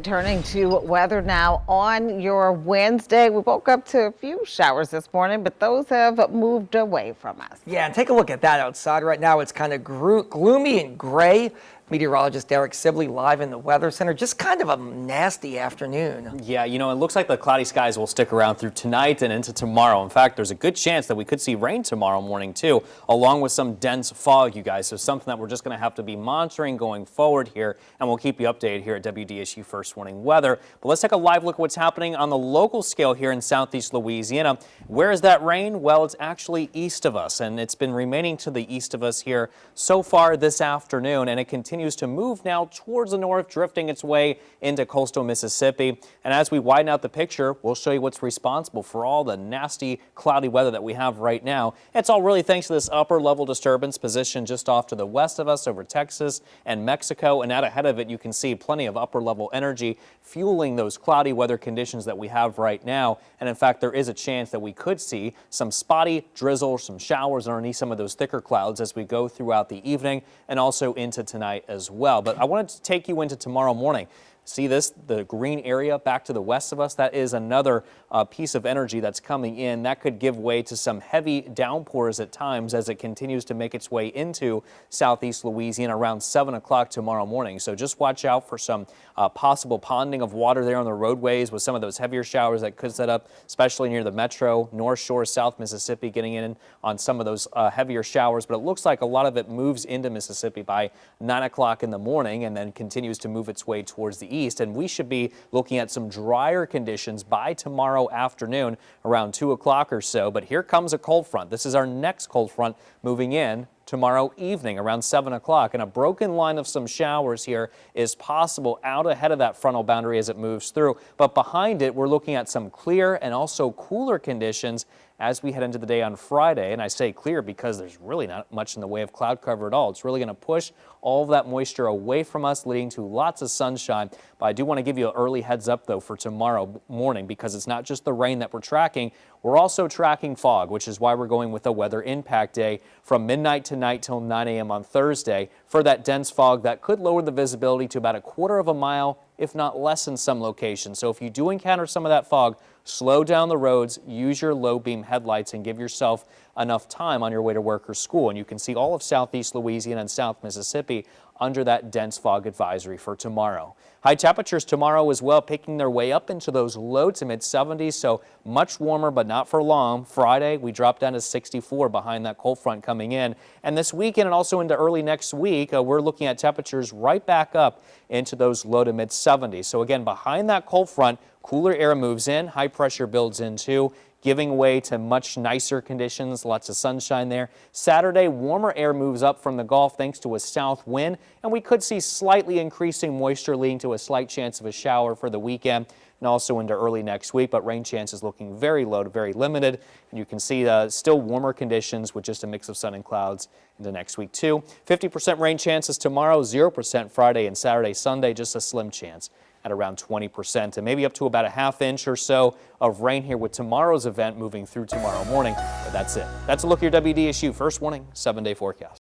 Turning to weather now on your Wednesday. We woke up to a few showers this morning, but those have moved away from us. Yeah, and take a look at that outside. Right now it's kind of gloomy and gray. Meteorologist Derek Sibley live in the Weather Center. Just kind of a nasty afternoon. Yeah, it looks like the cloudy skies will stick around through tonight and into tomorrow. In fact, there's a good chance that we could see rain tomorrow morning too, along with some dense fog, you guys. So something that we're just going to have to be monitoring going forward here, and we'll keep you updated here at WDSU First Warning Weather. But let's take a live look at what's happening on the local scale here in southeast Louisiana. Where is that rain? Well, it's actually east of us, and it's been remaining to the east of us here so far this afternoon, and it continues to move now towards the north, drifting its way into coastal Mississippi. And as we widen out the picture, we'll show you what's responsible for all the nasty cloudy weather that we have right now. It's all really thanks to this upper level disturbance position just off to the west of us over Texas and Mexico. And out ahead of it, you can see plenty of upper level energy fueling those cloudy weather conditions that we have right now. And in fact, there is a chance that we could see some spotty drizzle, some showers underneath some of those thicker clouds as we go throughout the evening and also into tonight as well. But I wanted to take you into tomorrow morning. See this, the green area back to the west of us? That is another piece of energy that's coming in. That could give way to some heavy downpours at times as it continues to make its way into southeast Louisiana around 7 o'clock tomorrow morning. So just watch out for some possible ponding of water there on the roadways with some of those heavier showers that could set up, especially near the metro, North Shore, South Mississippi, getting in on some of those heavier showers. But it looks like a lot of it moves into Mississippi by 9 o'clock in the morning and then continues to move its way towards the east, and we should be looking at some drier conditions by tomorrow afternoon around 2 o'clock or so. But here comes a cold front. This is our next cold front moving in tomorrow evening around 7 o'clock, and a broken line of some showers here is possible out ahead of that frontal boundary as it moves through. But behind it, we're looking at some clear and also cooler conditions as we head into the day on Friday. And I say clear because there's really not much in the way of cloud cover at all. It's really going to push all of that moisture away from us, leading to lots of sunshine. But I do want to give you an early heads up though for tomorrow morning, because it's not just the rain that we're tracking. We're also tracking fog, which is why we're going with a weather impact day from midnight tonight till 9 a.m. on Thursday for that dense fog that could lower the visibility to about 1/4 of a mile, if not less in some locations. So if you do encounter some of that fog, slow down the roads, use your low beam headlights, and give yourself enough time on your way to work or school. And you can see all of southeast Louisiana and South Mississippi under that dense fog advisory for tomorrow. High temperatures tomorrow as well, picking their way up into those low to mid 70s, so much warmer, but not for long. Friday, we dropped down to 64 behind that cold front coming in. And this weekend and also into early next week, we're looking at temperatures right back up into those low to mid 70s. So again, behind that cold front, cooler air moves in, high pressure builds in too, giving way to much nicer conditions, lots of sunshine there. Saturday, warmer air moves up from the Gulf thanks to a south wind, and we could see slightly increasing moisture leading to a slight chance of a shower for the weekend and also into early next week, but rain chances looking very low to very limited. And you can see still warmer conditions with just a mix of sun and clouds into next week too. 50% rain chances tomorrow, 0% Friday and Saturday, Sunday, just a slim chance at around 20%, and maybe up to about a ½ inch or so of rain here with tomorrow's event moving through tomorrow morning. But that's it. That's a look at your WDSU First Warning 7-day forecast.